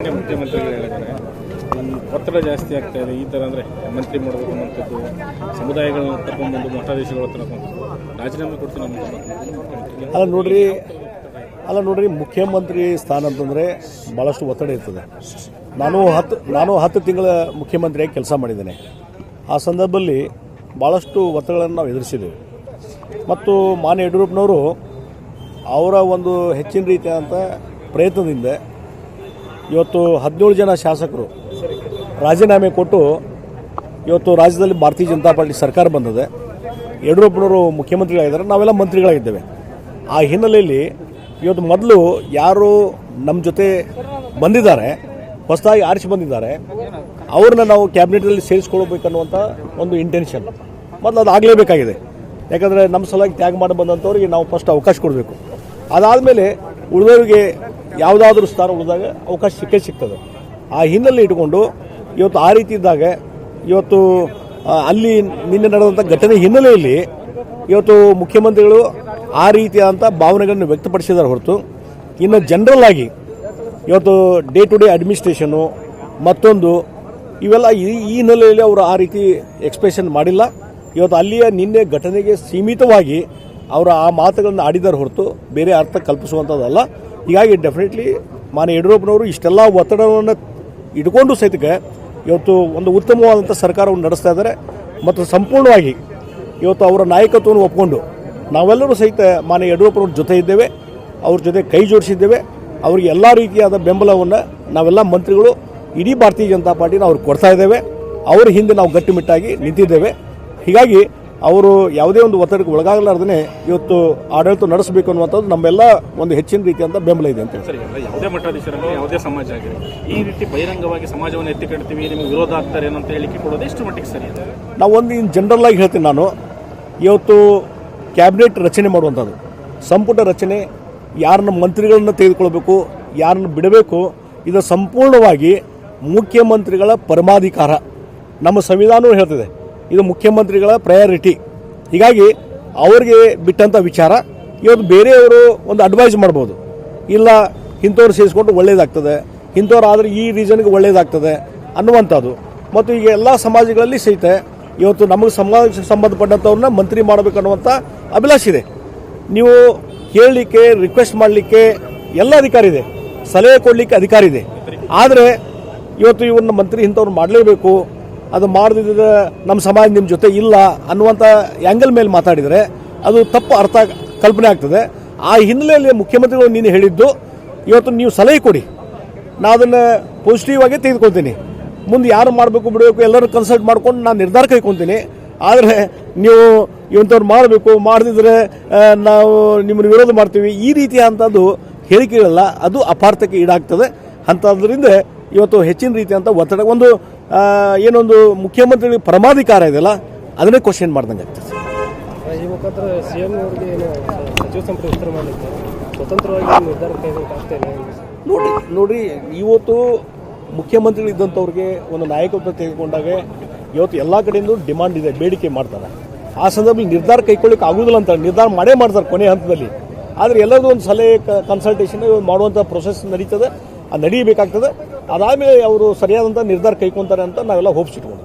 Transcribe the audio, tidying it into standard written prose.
ಮುಖ್ಯಮಂತ್ರಿಗಳು ಹೇಳಿದ್ದಾರೆ ಈ ಒತ್ತಡ ಜಾಸ್ತಿ ಆಗ್ತಾ ಇದೆ. ಈ ಥರ ಅಂದರೆ ಮಂತ್ರಿ ಮಾಡಬೇಕು ಅನ್ನೋಂಥದ್ದು, ಸಮುದಾಯಗಳನ್ನ ತಗೊಂಡ್ಬಂದು ಮಠಾಧೀಶಗಳ ಹತ್ರ ರಾಜೀನಾಮೆ ಕೊಡ್ತೀನಿ ಅನ್ನೋದು. ಅಲ್ಲ ನೋಡ್ರಿ, ಮುಖ್ಯಮಂತ್ರಿ ಸ್ಥಾನ ಅಂತಂದರೆ ಭಾಳಷ್ಟು ಒತ್ತಡ ಇರ್ತದೆ. ನಾನು 10 ತಿಂಗಳ ಮುಖ್ಯಮಂತ್ರಿಯಾಗಿ ಕೆಲಸ ಮಾಡಿದ್ದೇನೆ. ಆ ಸಂದರ್ಭದಲ್ಲಿ ಭಾಳಷ್ಟು ಒತ್ತಡಗಳನ್ನು ನಾವು ಎದುರಿಸಿದ್ದೇವೆ. ಮತ್ತು ಮಾನ್ಯ ಯಡಿಯೂರಪ್ಪನವರು ಅವರ ಒಂದು ಹೆಚ್ಚಿನ ರೀತಿಯಾದಂಥ ಪ್ರಯತ್ನದಿಂದ ಇವತ್ತು 17 ಜನ ಶಾಸಕರು ರಾಜೀನಾಮೆ ಕೊಟ್ಟು ಇವತ್ತು ರಾಜ್ಯದಲ್ಲಿ ಭಾರತೀಯ ಜನತಾ ಪಾರ್ಟಿ ಸರ್ಕಾರ ಬಂದಿದೆ. ಯಡಿಯೂರಪ್ಪನವರು ಮುಖ್ಯಮಂತ್ರಿಗಳಾಗಿದ್ದಾರೆ, ನಾವೆಲ್ಲ ಮಂತ್ರಿಗಳಾಗಿದ್ದೇವೆ. ಆ ಹಿನ್ನೆಲೆಯಲ್ಲಿ ಇವತ್ತು ಮೊದಲು ಯಾರು ನಮ್ಮ ಜೊತೆ ಬಂದಿದ್ದಾರೆ, ಹೊಸದಾಗಿ ಆರಿಸಿ ಬಂದಿದ್ದಾರೆ, ಅವ್ರನ್ನ ನಾವು ಕ್ಯಾಬಿನೆಟಲ್ಲಿ ಸೇರಿಸ್ಕೊಳ್ಬೇಕನ್ನುವಂಥ ಒಂದು ಇಂಟೆನ್ಷನ್ ಮೊದಲು ಅದು ಆಗಲೇಬೇಕಾಗಿದೆ. ಯಾಕಂದರೆ ನಮ್ಮ ಸಲುವಾಗಿ ತ್ಯಾಗ ಮಾಡಿ ಬಂದಂಥವ್ರಿಗೆ ನಾವು ಫಸ್ಟ್ ಅವಕಾಶ ಕೊಡಬೇಕು. ಅದಾದಮೇಲೆ ಉಳಿದವರಿಗೆ ಯಾವುದಾದ್ರೂ ಸ್ಥಾನ ಉಳಿದಾಗ ಅವಕಾಶ ಸಿಗ್ತದೆ. ಆ ಹಿನ್ನೆಲೆ ಇಟ್ಕೊಂಡು ಇವತ್ತು ಆ ರೀತಿ ಇದ್ದಾಗ ಇವತ್ತು ಅಲ್ಲಿ ನಿನ್ನೆ ನಡೆದಂಥ ಘಟನೆ ಹಿನ್ನೆಲೆಯಲ್ಲಿ ಇವತ್ತು ಮುಖ್ಯಮಂತ್ರಿಗಳು ಆ ರೀತಿಯಾದಂಥ ಭಾವನೆಗಳನ್ನು ವ್ಯಕ್ತಪಡಿಸಿದ್ದಾರೆ ಹೊರತು ಇನ್ನು ಜನರಲ್ ಆಗಿ ಇವತ್ತು ಡೇ ಟು ಡೇ ಅಡ್ಮಿನಿಸ್ಟ್ರೇಷನು ಮತ್ತೊಂದು ಇವೆಲ್ಲ ಈ ಹಿನ್ನೆಲೆಯಲ್ಲಿ ಅವರು ಆ ರೀತಿ ಎಕ್ಸ್ಪ್ರೆಷನ್ ಮಾಡಿಲ್ಲ. ಇವತ್ತು ಅಲ್ಲಿಯ ನಿನ್ನೆ ಘಟನೆಗೆ ಸೀಮಿತವಾಗಿ ಅವರು ಆ ಮಾತುಗಳನ್ನು ಆಡಿದ್ದಾರೆ ಹೊರತು ಬೇರೆ ಅರ್ಥ ಕಲ್ಪಿಸುವಂಥದ್ದಲ್ಲ. ಹೀಗಾಗಿ ಡೆಫಿನೆಟ್ಲಿ ಮಾನ್ಯ ಯಡಿಯೂರಪ್ಪನವರು ಇಷ್ಟೆಲ್ಲ ಒತ್ತಡವನ್ನು ಇಟ್ಕೊಂಡು ಸಹಿತಕ್ಕೆ ಇವತ್ತು ಒಂದು ಉತ್ತಮವಾದಂಥ ಸರ್ಕಾರವನ್ನು ನಡೆಸ್ತಾ ಇದ್ದಾರೆ. ಮತ್ತು ಸಂಪೂರ್ಣವಾಗಿ ಇವತ್ತು ಅವರ ನಾಯಕತ್ವವನ್ನು ಒಪ್ಪಿಕೊಂಡು ನಾವೆಲ್ಲರೂ ಸಹಿತ ಮಾನ್ಯ ಯಡಿಯೂರಪ್ಪನವ್ರ ಜೊತೆ ಇದ್ದೇವೆ, ಅವ್ರ ಜೊತೆ ಕೈ ಜೋಡಿಸಿದ್ದೇವೆ. ಅವರಿಗೆ ಎಲ್ಲ ರೀತಿಯಾದ ಬೆಂಬಲವನ್ನು ನಾವೆಲ್ಲ ಮಂತ್ರಿಗಳು ಇಡೀ ಭಾರತೀಯ ಜನತಾ ಪಾರ್ಟಿನ ಅವ್ರಿಗೆ ಕೊಡ್ತಾ ಇದ್ದೇವೆ. ಅವರ ಹಿಂದೆ ನಾವು ಗಟ್ಟಿಮುಟ್ಟಾಗಿ ನಿಂತಿದ್ದೇವೆ. ಹೀಗಾಗಿ ಅವರು ಯಾವುದೇ ಒಂದು ಒತ್ತಡಕ್ಕೆ ಒಳಗಾಗಲಾರ್ದೇ ಇವತ್ತು ಆಡಳಿತ ನಡೆಸಬೇಕು ಅನ್ನುವಂಥದ್ದು ನಮ್ಮೆಲ್ಲ ಒಂದು ಹೆಚ್ಚಿನ ರೀತಿಯಂತ ಬೆಂಬಲ ಇದೆ ಅಂತ ಸರಿ. ಯಾವುದೇ ಮಠಾಧೀಶರಲ್ಲಿ ಯಾವುದೇ ಸಮಾಜ ಆಗಿದೆ ಈ ರೀತಿ ಬಹಿರಂಗವಾಗಿ ಸಮಾಜವನ್ನು ಎತ್ತಿಕೊಳ್ತೀವಿ, ನಿಮಗೆ ವಿರೋಧ ಆಗ್ತಾರೆ ಅಂತ ಹೇಳಿಕೆ ಕೊಡೋದು ಎಷ್ಟು ಮಟ್ಟಿಗೆ ಸರಿ? ನಾವು ಒಂದು ಜನರಲ್ ಆಗಿ ಹೇಳ್ತೀನಿ, ನಾನು ಇವತ್ತು ಕ್ಯಾಬಿನೆಟ್ ರಚನೆ ಮಾಡುವಂಥದ್ದು, ಸಂಪುಟ ರಚನೆ, ಯಾರನ್ನ ಮಂತ್ರಿಗಳನ್ನ ತೆಗೆದುಕೊಳ್ಬೇಕು, ಯಾರನ್ನು ಬಿಡಬೇಕು, ಇದು ಸಂಪೂರ್ಣವಾಗಿ ಮುಖ್ಯಮಂತ್ರಿಗಳ ಪರಮಾಧಿಕಾರ. ನಮ್ಮ ಸಂವಿಧಾನವೂ ಹೇಳ್ತದೆ ಇದು ಮುಖ್ಯಮಂತ್ರಿಗಳ ಪ್ರಯಾರಿಟಿ. ಹೀಗಾಗಿ ಅವ್ರಿಗೆ ಬಿಟ್ಟಂಥ ವಿಚಾರ. ಇವತ್ತು ಬೇರೆಯವರು ಒಂದು ಅಡ್ವೈಸ್ ಮಾಡ್ಬೋದು, ಇಲ್ಲ ಇಂಥವ್ರು ಸೇರಿಸ್ಕೊಂಡು ಒಳ್ಳೇದಾಗ್ತದೆ, ಇಂಥವ್ರು ಆದರೆ ಈ ರೀಸನ್ಗೆ ಒಳ್ಳೇದಾಗ್ತದೆ ಅನ್ನುವಂಥದ್ದು. ಮತ್ತು ಈಗ ಎಲ್ಲ ಸಮಾಜಗಳಲ್ಲಿ ಸಹಿತ ಇವತ್ತು ನಮಗೆ ಸಮಾಜಕ್ಕೆ ಸಂಬಂಧಪಟ್ಟಂಥವ್ರನ್ನ ಮಂತ್ರಿ ಮಾಡಬೇಕನ್ನುವಂಥ ಅಭಿಲಾಷೆ ಇದೆ. ನೀವು ಹೇಳಲಿಕ್ಕೆ, ರಿಕ್ವೆಸ್ಟ್ ಮಾಡಲಿಕ್ಕೆ ಎಲ್ಲ ಅಧಿಕಾರ ಇದೆ, ಸಲಹೆ ಕೊಡಲಿಕ್ಕೆ ಅಧಿಕಾರ ಇದೆ. ಆದರೆ ಇವತ್ತು ಇವ್ರನ್ನ ಮಂತ್ರಿ ಇಂಥವ್ರು ಮಾಡಲೇಬೇಕು, ಅದು ಮಾಡದಿದ್ದರೆ ನಮ್ಮ ಸಮಾಜ ನಿಮ್ಮ ಜೊತೆ ಇಲ್ಲ ಅನ್ನುವಂಥ ಆ್ಯಂಗಲ್ ಮೇಲೆ ಮಾತಾಡಿದರೆ ಅದು ತಪ್ಪು ಅರ್ಥ ಕಲ್ಪನೆ ಆಗ್ತದೆ. ಆ ಹಿನ್ನೆಲೆಯಲ್ಲಿ ಮುಖ್ಯಮಂತ್ರಿಗಳು ನೀನು ಹೇಳಿದ್ದು ಇವತ್ತು ನೀವು ಸಲಹೆ ಕೊಡಿ, ನಾನು ಅದನ್ನು ಪಾಸಿಟಿವ್ ಆಗಿ ತೆಗೆದುಕೊಳ್ತೀನಿ. ಮುಂದೆ ಯಾರು ಮಾಡಬೇಕು ಬಿಡಬೇಕು ಎಲ್ಲರೂ ಕನ್ಸಲ್ಟ್ ಮಾಡ್ಕೊಂಡು ನಾನು ನಿರ್ಧಾರ ಕೈಕೊಳ್ತೀನಿ. ಆದರೆ ನೀವು ಇವಂಥವ್ರು ಮಾಡಬೇಕು, ಮಾಡದಿದ್ರೆ ನಾವು ನಿಮ್ಮನ್ನು ವಿರೋಧ ಮಾಡ್ತೀವಿ, ಈ ರೀತಿಯಾದಂಥದ್ದು ಹೇಳಿಕೆಗಳಲ್ಲ, ಅದು ಅಪಾರ್ಥಕ್ಕೆ ಈಡಾಗ್ತದೆ. ಅಂಥದ್ರಿಂದ ಇವತ್ತು ಹೆಚ್ಚಿನ ರೀತಿಯಂಥ ಒತ್ತಡ ಒಂದು ಏನೊಂದು ಮುಖ್ಯಮಂತ್ರಿಗಳಿಗೆ ಪರಮಾಧಿಕಾರ ಇದೆಯಲ್ಲ ಅದನ್ನೇ ಕ್ವಶನ್ ಮಾಡ್ದಂಗೆ ಆಗ್ತದೆ. ಈ ಮುಖಾಂತರ ಸಿಎಂ ಅವರಿಗೆ ಏನು ಸಚಿವ ಸಂಪುಟ ವಿಸ್ತರಣೆ ಮಾಡಲಿಕ್ಕೆ ಸ್ವತಂತ್ರವಾಗಿ ನಿರ್ಧಾರ ಕೈಗೊಳ್ಳಾಗ್ತೇನೆ ನೋಡ್ರಿ, ಇವತ್ತು ಮುಖ್ಯಮಂತ್ರಿಗಳು ಇದ್ದಂಥವ್ರಿಗೆ ಒಂದು ನಾಯಕತ್ವ ತೆಗೆದುಕೊಂಡಾಗ ಇವತ್ತು ಎಲ್ಲ ಕಡೆಯಿಂದ ಡಿಮಾಂಡ್ ಇದೆ, ಬೇಡಿಕೆ ಮಾಡ್ತಾರೆ. ಆ ಸಂದರ್ಭದಲ್ಲಿ ನಿರ್ಧಾರ ಕೈಗೊಳ್ಳಿಕ್ಕೆ ಆಗುವುದಿಲ್ಲ ಅಂತ ನಿರ್ಧಾರ ಮಾಡೇ ಮಾಡ್ತಾರೆ ಕೊನೆ ಹಂತದಲ್ಲಿ. ಆದರೆ ಎಲ್ಲರದು ಒಂದು ಸಲಹೆ ಕನ್ಸಲ್ಟೇಷನ್ ಮಾಡುವಂಥ ಪ್ರೊಸೆಸ್ ನಡೀತದೆ, ಅದು ನಡೀಬೇಕಾಗ್ತದೆ. ಅದಾದಮೇಲೆ ಅವರು ಸರಿಯಾದಂಥ ನಿರ್ಧಾರ ಕೈಗೊಳ್ತಾರೆ ಅಂತ ನಾವೆಲ್ಲ ಹೋಪ್ಸ್ ಇಟ್ಕೊಂಡು